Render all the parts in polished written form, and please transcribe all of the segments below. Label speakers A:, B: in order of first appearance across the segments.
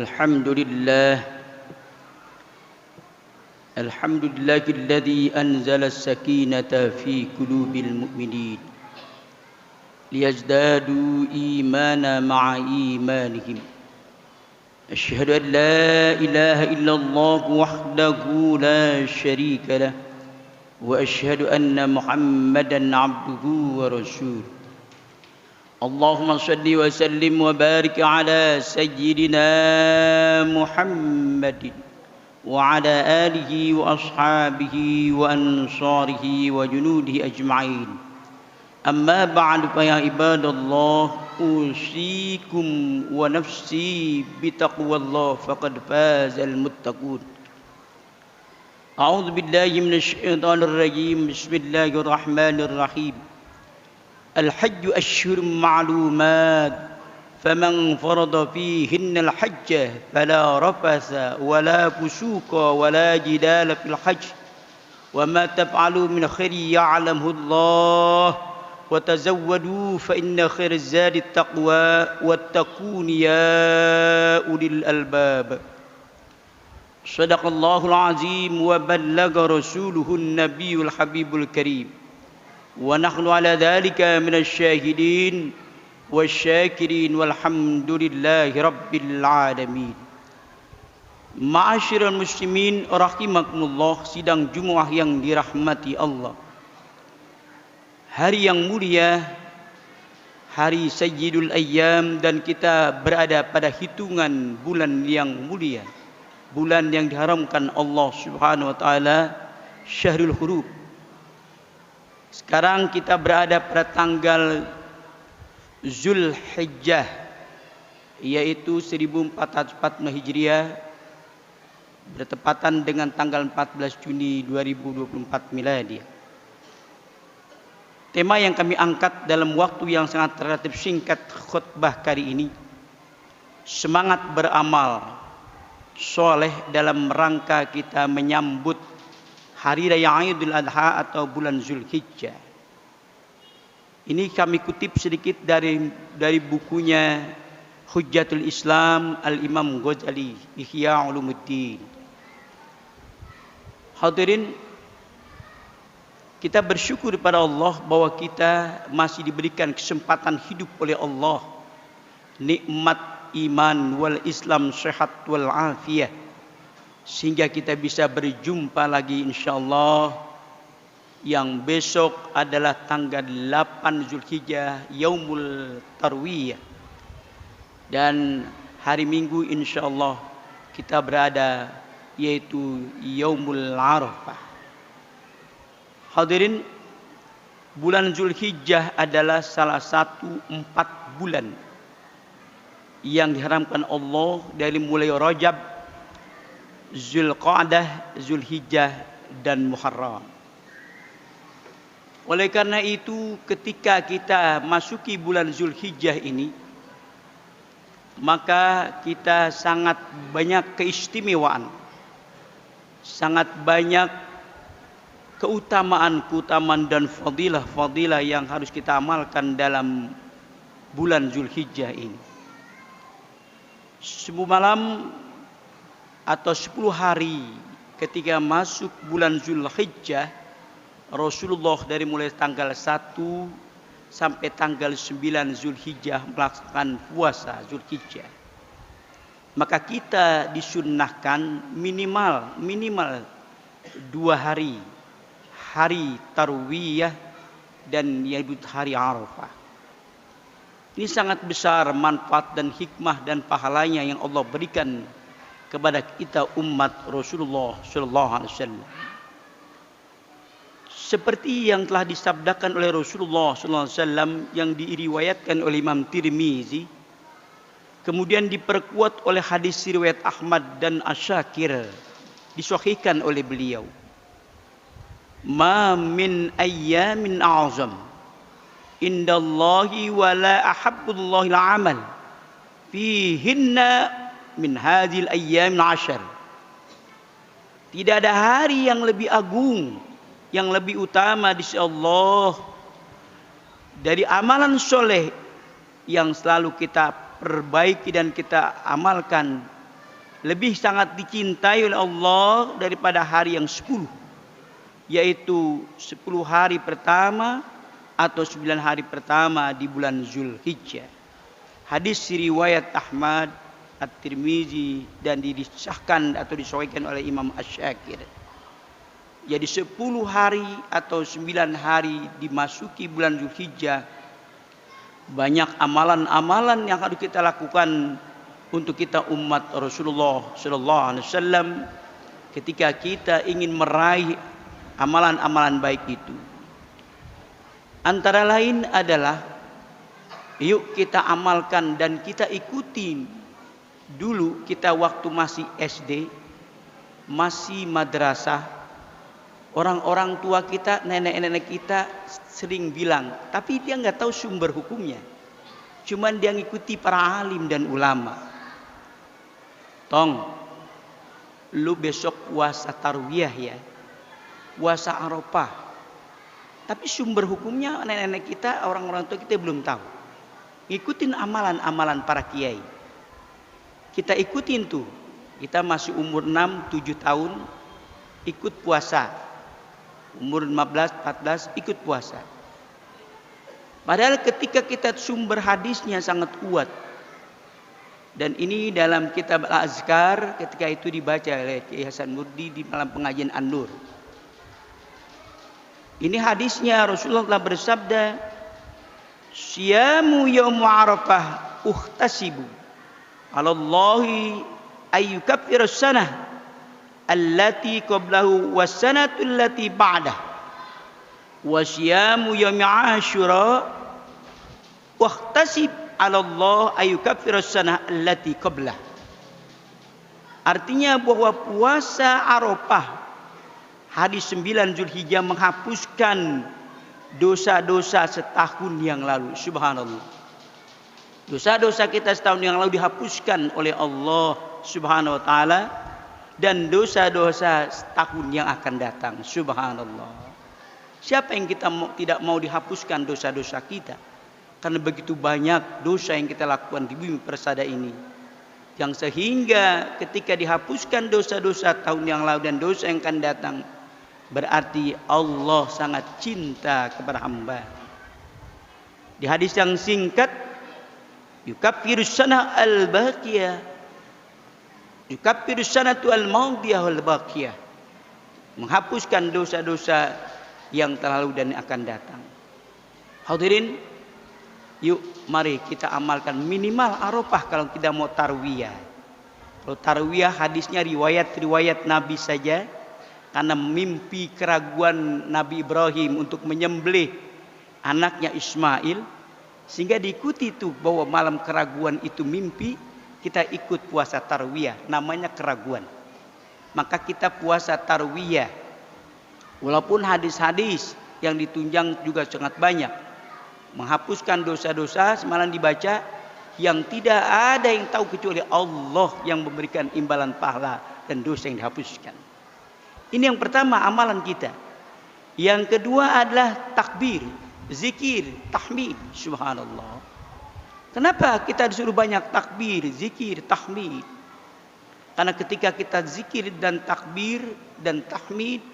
A: الحمد لله الذي أنزل السكينة في قلوب المؤمنين ليزدادوا إيمانا مع إيمانهم. أشهد أن لا إله إلا الله وحده لا شريك له وأشهد أن محمدا عبده ورسوله. اللهم صل وسلم وبارك على سيدنا محمد وعلى آله وأصحابه وأنصاره وجنوده أجمعين. أما بعد فيا عباد الله أوصيكم ونفسي بتقوى الله فقد فاز المتقون. أعوذ بالله من الشيطان الرجيم. بسم الله الرحمن الرحيم. الحج أشهر معلومات فمن فرض فيهن الحج فلا رفث ولا فسوق ولا جدال في الحج وما تفعلوا من خير يعلمه الله وتزودوا فإن خير الزاد التقوى واتقون يا أولي الألباب. صدق الله العظيم وبلغ رسوله النبي الحبيب الكريم ونحن على ذلك من الشاهدين والشاكرين والحمد لله رب العالمين. Ma'asyiral muslimin rahimakumullah, sidang Jumat yang dirahmati Allah. Hari yang mulia, hari Sayyidul Ayyam, dan kita berada pada hitungan bulan yang mulia, bulan yang diharamkan Allah Subhanahu wa taala, Syahrul Huruf. Sekarang kita berada pada tanggal Zulhijjah, yaitu 1440 Hijriah, bertepatan dengan tanggal 14 Juni 2024 Miladi. Tema yang kami angkat dalam waktu yang sangat relatif singkat khutbah kali ini, semangat beramal soleh dalam rangka kita menyambut Hari Raya Idul Adha atau bulan Zulhijjah. Ini kami kutip sedikit dari bukunya Hujjatul Islam Al-Imam Ghazali, Ihya Ulumuddin. Hadirin, kita bersyukur kepada Allah bahwa kita masih diberikan kesempatan hidup oleh Allah, nikmat iman wal Islam sehat wal afiyah, sehingga kita bisa berjumpa lagi insyaallah, yang besok adalah tanggal 8 Zulhijjah, Yaumul Tarwiyah, dan hari Minggu insyaallah kita berada yaitu Yaumul Arafah. Hadirin, bulan Zulhijjah adalah salah satu 4 bulan yang diharamkan Allah, dari mulai Rajab, Zulqa'dah, Zulhijjah, dan Muharram. Oleh karena itu, ketika kita masuki bulan Zulhijjah ini, maka kita sangat banyak keistimewaan, sangat banyak keutamaan dan fadilah yang harus kita amalkan dalam bulan Zulhijjah ini. Semalam atau 10 hari ketika masuk bulan Zulhijjah, Rasulullah dari mulai tanggal 1 sampai tanggal 9 Zulhijjah melaksanakan puasa Zulhijjah. Maka kita disunnahkan minimal 2 hari, hari Tarwiyah dan yaitu hari Arafah. Ini sangat besar manfaat dan hikmah dan pahalanya yang Allah berikan kepada kita umat Rasulullah sallallahu alaihi wasallam. Seperti yang telah disabdakan oleh Rasulullah sallallahu alaihi wasallam yang diriwayatkan oleh Imam Tirmizi, kemudian diperkuat oleh hadis riwayat Ahmad dan Asyakir, disahihkan oleh beliau. Ma min ayyamin a'zam indallahi wa la ahabbullahi al-amal fihinna min hadhil ayyamil 'ashar. Tidak ada hari yang lebih agung, yang lebih utama di sisi Allah dari amalan soleh yang selalu kita perbaiki dan kita amalkan lebih sangat dicintai oleh Allah daripada hari yang 10, yaitu 10 hari pertama atau 9 hari pertama di bulan Zulhijjah. Hadis riwayat Ahmad, At-Tirmizi, dan disahkan atau disahihkan oleh Imam Asy-Syakir. Jadi 10 hari atau 9 hari dimasuki bulan Zulhijjah, banyak amalan-amalan yang harus kita lakukan untuk kita umat Rasulullah sallallahu alaihi wasallam ketika kita ingin meraih amalan-amalan baik itu. Antara lain adalah yuk kita amalkan dan kita ikutin. Dulu kita waktu masih SD, masih madrasah, orang-orang tua kita, nenek-nenek kita sering bilang, tapi dia nggak tahu sumber hukumnya. Cuman dia ngikuti para alim dan ulama. Tong, lu besok puasa tarwiyah ya, puasa Arafah. Tapi sumber hukumnya nenek-nenek kita, orang-orang tua kita belum tahu. Ikutin amalan-amalan para kiai. Kita ikutin tuh. Kita masih umur 6-7 tahun ikut puasa. Umur 15-14 ikut puasa. Padahal ketika kita sumber hadisnya sangat kuat. Dan ini dalam kitab Al-Azkar ketika itu dibaca oleh Kiai Hasan Murdi di malam pengajian An-Nur. Ini hadisnya Rasulullah telah bersabda, "Siyamu yaum Arafah uhtasibu 'ala Allahi ayyukaffira as-sanah allati qablahu was-sanatu allati ba'dah. Wa siyamu yaum Asyura uhtasib 'ala Allah ayyukaffira as-sanah allati qablah." Artinya bahwa puasa Arafah hari 9 Zulhijjah menghapuskan dosa-dosa setahun yang lalu. Subhanallah. Dosa-dosa kita setahun yang lalu dihapuskan oleh Allah Subhanahu wa taala, dan dosa-dosa setahun yang akan datang. Subhanallah. Siapa yang kita tidak mau dihapuskan dosa-dosa kita? Karena begitu banyak dosa yang kita lakukan di bumi persada ini, yang sehingga ketika dihapuskan dosa-dosa tahun yang lalu dan dosa yang akan datang, berarti Allah sangat cinta kepada hamba. Di hadis yang singkat, yukaffirus sanah al-baqiyah, yukaffirus sanatu al-madiyah wal baqiyah, menghapuskan dosa-dosa yang terlalu dan akan datang. Hadirin, yuk mari kita amalkan minimal Arafah kalau kita mau tarwiyah. Kalau tarwiyah hadisnya riwayat-riwayat Nabi saja, karena mimpi keraguan Nabi Ibrahim untuk menyembelih anaknya Ismail, sehingga diikuti itu bahwa malam keraguan itu mimpi, kita ikut puasa tarwiyah, namanya keraguan. Maka kita puasa tarwiyah, walaupun hadis-hadis yang ditunjang juga sangat banyak, menghapuskan dosa-dosa semalam dibaca, yang tidak ada yang tahu kecuali Allah yang memberikan imbalan pahala dan dosa yang dihapuskan. Ini yang pertama amalan kita. Yang kedua adalah takbir, zikir, tahmid. Subhanallah. Kenapa kita disuruh banyak takbir, zikir, tahmid? Karena ketika kita zikir dan takbir dan tahmid,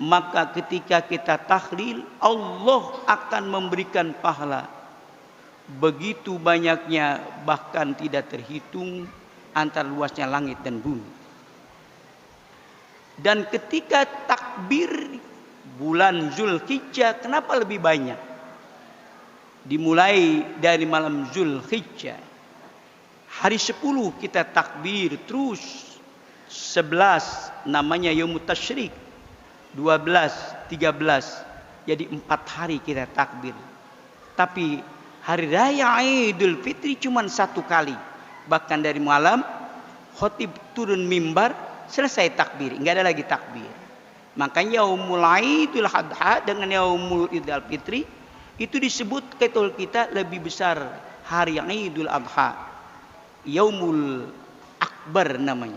A: maka ketika kita tahlil, Allah akan memberikan pahala begitu banyaknya, bahkan tidak terhitung antara luasnya langit dan bumi. Dan ketika takbir bulan Zulhijjah, kenapa lebih banyak? Dimulai dari malam Zulhijjah, hari 10 kita takbir terus, 11 namanya Yaumut Tasyrik, 12, 13, jadi 4 hari kita takbir. Tapi hari raya Idul Fitri cuma 1 kali. Bahkan dari malam khotib turun mimbar, selesai takbir, enggak ada lagi takbir. Makanya Yaumul Idul Adha dengan Yaumul Idul Fitri itu disebut ketul kita lebih besar hari Idul Adha, Yaumul Akbar namanya,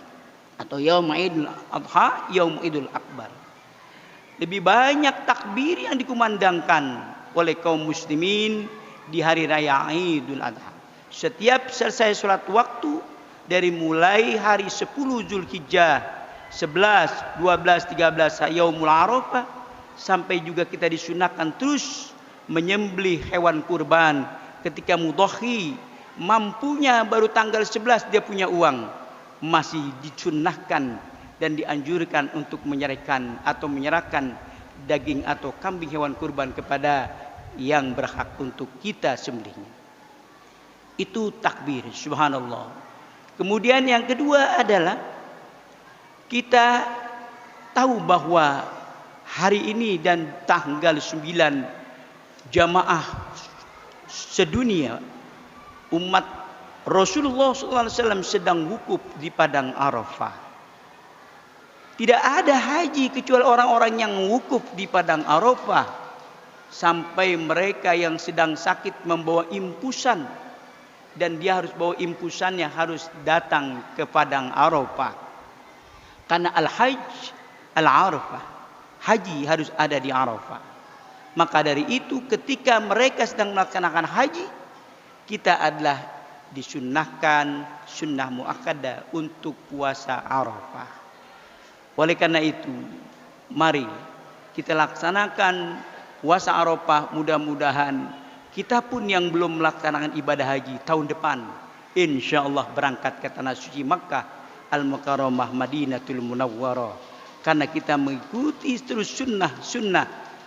A: atau Yaum Idul Adha, Yaum Idul Akbar. Lebih banyak takbir yang dikumandangkan oleh kaum muslimin di hari raya Idul Adha. Setiap selesai sholat waktu, dari mulai hari 10 Zulhijjah, 11, 12, 13 Yaumul Arafah, sampai juga kita disunahkan terus menyembelih hewan kurban. Ketika mudhahi, mampunya baru tanggal 11 dia punya uang, masih disunahkan dan dianjurkan untuk menyerahkan daging atau kambing hewan kurban kepada yang berhak untuk kita sembelihnya. Itu takbir, subhanallah. Kemudian yang kedua adalah kita tahu bahwa hari ini dan tanggal 9 jamaah sedunia umat Rasulullah SAW sedang wukuf di padang Arafah. Tidak ada haji kecuali orang-orang yang wukuf di padang Arafah, sampai mereka yang sedang sakit membawa impusan, dan dia harus bawa impusannya, harus datang ke padang Arafah. Karena al-hajj al-Arafah, haji harus ada di Arafah. Maka dari itu ketika mereka sedang melaksanakan haji, kita adalah disunnahkan sunnah muakkadah untuk puasa Arafah. Oleh karena itu, mari kita laksanakan puasa Arafah. Mudah-mudahan kita pun yang belum melaksanakan ibadah haji tahun depan, insyaallah berangkat ke tanah suci Makkah Al-Mukarramah Madinatul Munawwarah. Karena kita mengikuti terus sunnah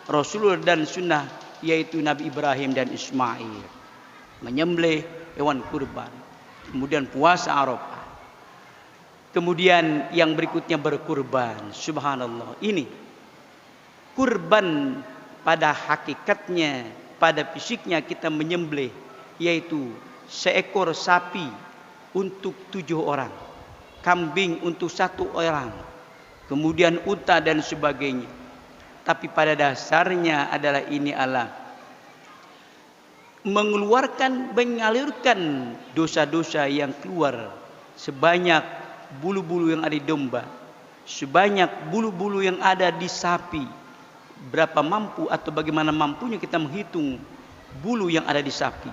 A: Rasulullah dan sunnah yaitu Nabi Ibrahim dan Ismail, menyembelih hewan kurban, kemudian puasa Arafah, kemudian yang berikutnya berkurban. Subhanallah, ini kurban pada hakikatnya, pada fisiknya kita menyembelih, yaitu seekor sapi untuk 7 orang, kambing untuk 1 orang, kemudian unta dan sebagainya. Tapi pada dasarnya adalah ini adalah mengalirkan dosa-dosa yang keluar, sebanyak bulu-bulu yang ada di domba, sebanyak bulu-bulu yang ada di sapi. Berapa mampu atau bagaimana mampunya kita menghitung bulu yang ada di sapi,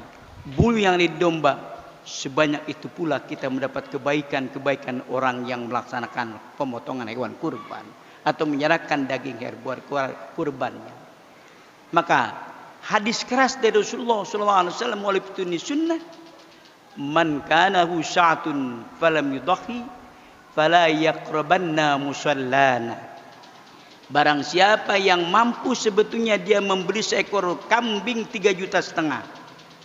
A: bulu yang ada di domba, sebanyak itu pula kita mendapat kebaikan orang yang melaksanakan pemotongan hewan kurban atau menyerahkan daging hewan kurbannya. Maka hadis keras dari Rasulullah SAW walaupun ini sunnah, man kana hu sa'atun falam yudhi fala yaqrabanna musallana. Barang siapa yang mampu sebetulnya dia membeli seekor kambing 3,5 juta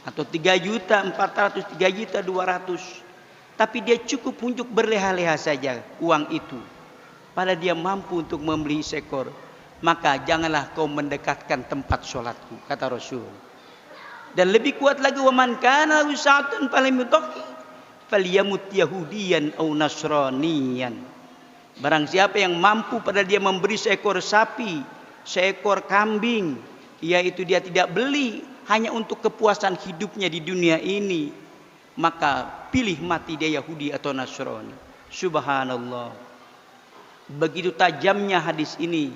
A: atau 3,400.000, 3,200,000, tapi dia cukup untuk berleha-leha saja uang itu, pada dia mampu untuk membeli seekor, maka janganlah kau mendekatkan tempat sholatku, kata Rasul. Dan lebih kuat lagi, wa man kana usatun falam yudhi falyamut yahudiyan aw nasraniyan. Barang siapa yang mampu pada dia memberi seekor sapi, seekor kambing, yaitu dia tidak beli hanya untuk kepuasan hidupnya di dunia ini, maka pilih mati dia Yahudi atau Nasrani. Subhanallah. Begitu tajamnya hadis ini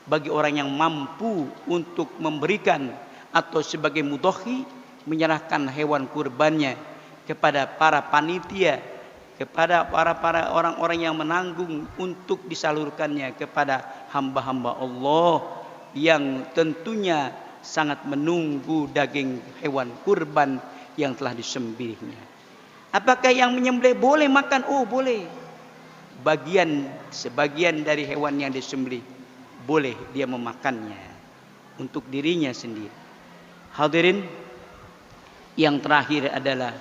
A: bagi orang yang mampu untuk memberikan atau sebagai mudhahi, menyerahkan hewan kurbannya kepada para panitia, kepada para orang-orang yang menanggung untuk disalurkannya kepada hamba-hamba Allah yang tentunya sangat menunggu daging hewan kurban yang telah disembelihnya. Apakah yang menyembelih boleh makan? Oh, boleh. Sebagian dari hewan yang disembelih boleh dia memakannya untuk dirinya sendiri. Hadirin, yang terakhir adalah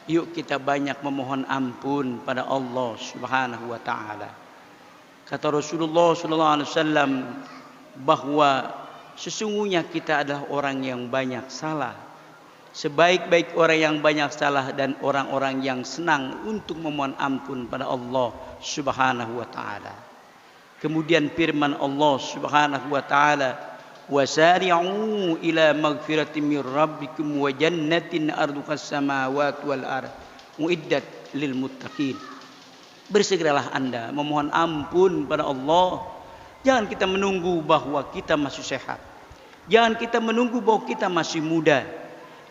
A: yuk kita banyak memohon ampun pada Allah Subhanahu wa taala. Kata Rasulullah sallallahu alaihi wasallam bahwa sesungguhnya kita adalah orang yang banyak salah. Sebaik-baik orang yang banyak salah dan orang-orang yang senang untuk memohon ampun pada Allah Subhanahu wa taala. Kemudian firman Allah Subhanahu wa taala, wasari'u ila magfiratin min rabbikum wa jannatin arduhas samawati wal ard uiddat lil muttaqin. Bersegeralah Anda memohon ampun pada Allah. Jangan kita menunggu bahwa kita masih sehat. Jangan kita menunggu bahwa kita masih muda.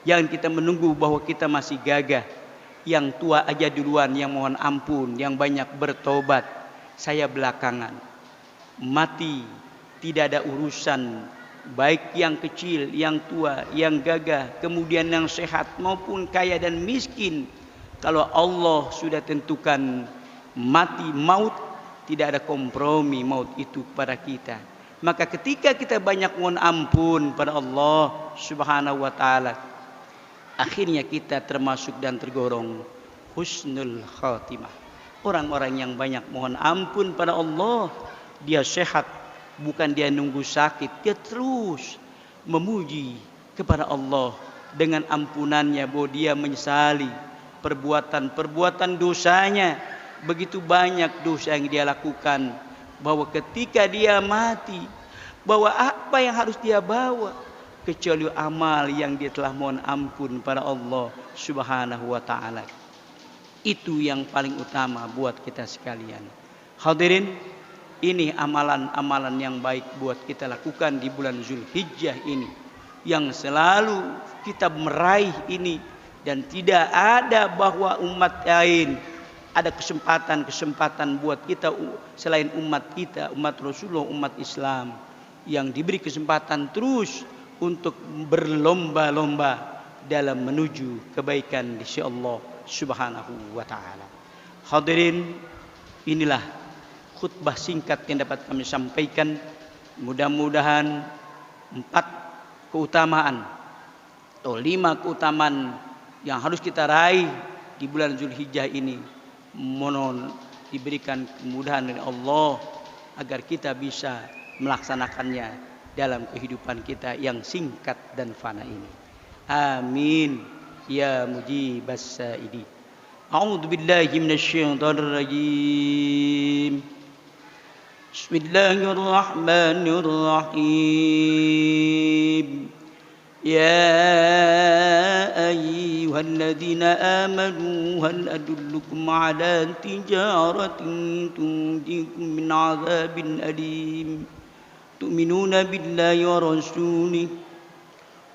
A: Jangan kita menunggu bahwa kita masih gagah. Yang tua aja duluan yang mohon ampun, yang banyak bertobat. Saya belakangan. Mati tidak ada urusan, baik yang kecil, yang tua, yang gagah, kemudian yang sehat maupun kaya dan miskin. Kalau Allah sudah tentukan mati, maut, tidak ada kompromi maut itu kepada kita. Maka ketika kita banyak mohon ampun pada Allah Subhanahu wa taala, akhirnya kita termasuk dan tergolong husnul khatimah. Orang-orang yang banyak mohon ampun pada Allah, dia sehat, bukan dia nunggu sakit, dia terus memuji kepada Allah dengan ampunannya, bahwa dia menyesali perbuatan-perbuatan dosanya. Begitu banyak dosa yang dia lakukan, bahwa ketika dia mati, bahwa apa yang harus dia bawa kecuali amal yang dia telah mohon ampun pada Allah Subhanahu wa taala. Itu yang paling utama buat kita sekalian. Hadirin, ini amalan-amalan yang baik buat kita lakukan di bulan Zulhijjah ini, yang selalu kita meraih ini, dan tidak ada bahwa umat lain ada kesempatan buat kita selain umat kita, umat Rasulullah, umat Islam, yang diberi kesempatan terus untuk berlomba-lomba dalam menuju kebaikan di sisi Allah Subhanahu wa taala. Hadirin, inilah khutbah singkat yang dapat kami sampaikan. Mudah-mudahan 4 keutamaan atau 5 keutamaan yang harus kita raih di bulan Zulhijjah ini, mohon diberikan kemudahan dari Allah agar kita bisa melaksanakannya dalam kehidupan kita yang singkat dan fana ini. Amin ya mujibas sa'idi. A'udzu billahi minasyaitonir rajim. Bismillahirrahmanirrahim. Ya ayyuhalladzina amanu hal adullukum ala tijaratin tunjikum min 'adzabin alim. Tu'minuna billahi wa rasulihi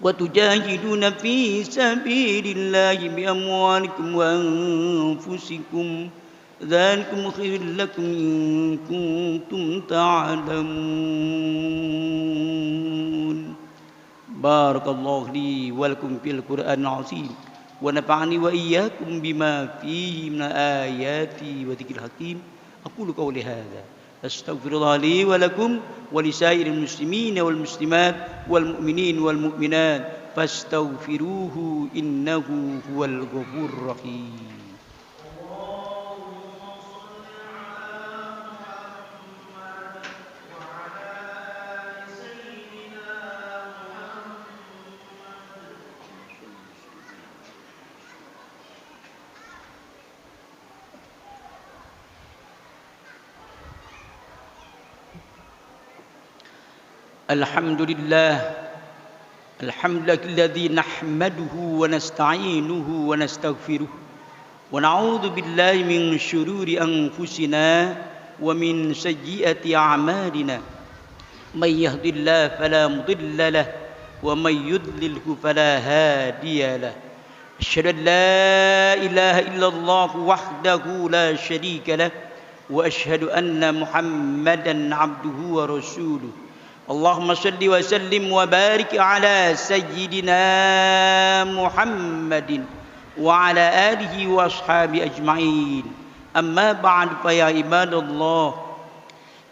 A: wa tujahiduna fi sabilillahi bi amwalikum wa anfusikum. Dzalikum khairul lakum in kuntum ta'lamun. Barakallahu li wa lakum fil Qur'anil 'azim wa nafa'ani wa iyyakum bima fihi min ayati wa dzikril hakim. Aqulu qawli hadza astaghfirullah li wa lakum wa lisairil muslimina wal muslimat wal mu'minin wal mu'minat fastaghfiruhu innahu huwal ghafurur rahim. Alhamdulillah, alhamdulillahilladzi nahmaduhu wa nasta'inuhu wa nastaghfiruh wa na'udzu billahi min syururi anfusina wa min sayyiati a'malina. May yahdihillahu fala mudilla lahu wa may yudlilhu fala hadiya lahu. Asyhadu an la ilaha illallah wahdahu la syarika lahu wa asyhadu anna Muhammadan 'abduhu wa rasuluh. Allahumma salli wa sallim wa barik ala sayyidina Muhammadin wa ala alihi wa ashabi ajma'in. Amma ba'd, fa ya ibadallah,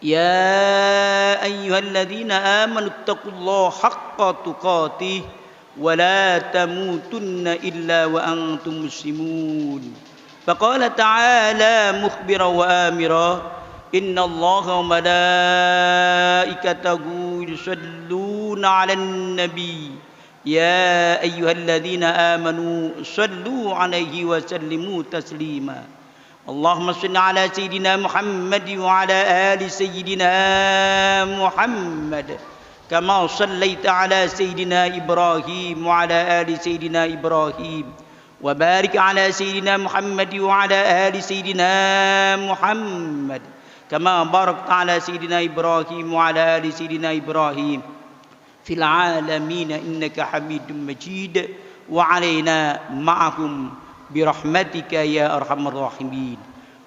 A: ya ayyuhalladzina amanu taqullaha haqqa tuqatih wa la tamutunna illa wa antum muslimun. Faqala ta'ala mukhbiran wa amira, inna Allaha wa malaikatahu yusalluna 'alan nabi ya ayyuhalladzina amanu sallu 'alaihi wa sallimu taslima. Allahumma shalli 'ala sayyidina Muhammad wa 'ala ali sayyidina Muhammad kama shallaita 'ala sayyidina Ibrahim wa 'ala ali sayyidina Ibrahim wa barik 'ala sayyidina Muhammad wa 'ala ali sayyidina Muhammad kama barakta ala sayyidina Ibrahim wa ala ali sayyidina Ibrahim fil alamin innaka Hamidum Majid. Wa alaina ma'ahum برحمتك يا أرحم الراحمين.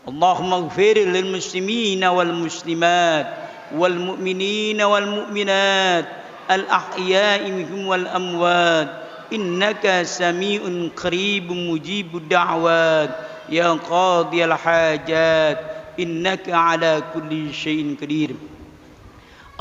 A: اللهم اغفر للمسلمين والمسلمات والمؤمنين والمؤمنات الأحياء منهم والأموات إنك سميع قريب مجيب الدعوات يا قاضي الحاجات إنك على كل شيء قدير.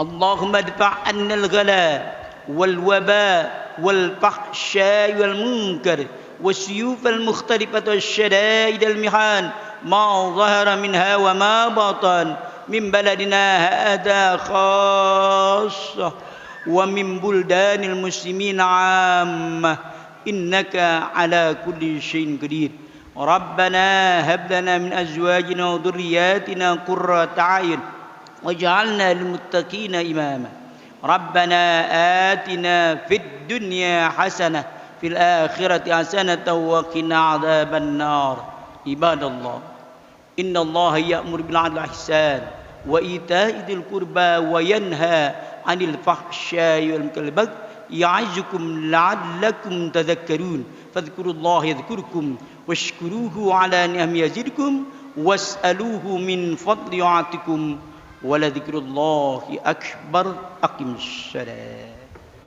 A: اللهم ادفع عنا الغلاء والوباء والفحشاء والمنكر والسيوف المختلفة والشدائد المحان ما ظهر منها وما بطن من بلدنا هذا خاصة ومن بلدان المسلمين عامة إنك على كل شيء قدير. ربنا هب لنا من أزواجنا وذرياتنا قرة أعين واجعلنا للمتقين إماما. ربنا آتنا في الدنيا حسنة في الآخرة حسنة وقنا عذاب النار. عباد الله إن الله يأمر بالعدل والإحسان وإيتاء ذي القربى وينهى عن الفحشاء والمنكر والبغي يعظكم لعلكم تذكرون فاذكروا الله يذكركم واشكروه على نعمه يزدكم واسألوه من فضل يعطكم ولذكر الله أكبر. أقم الصلاة.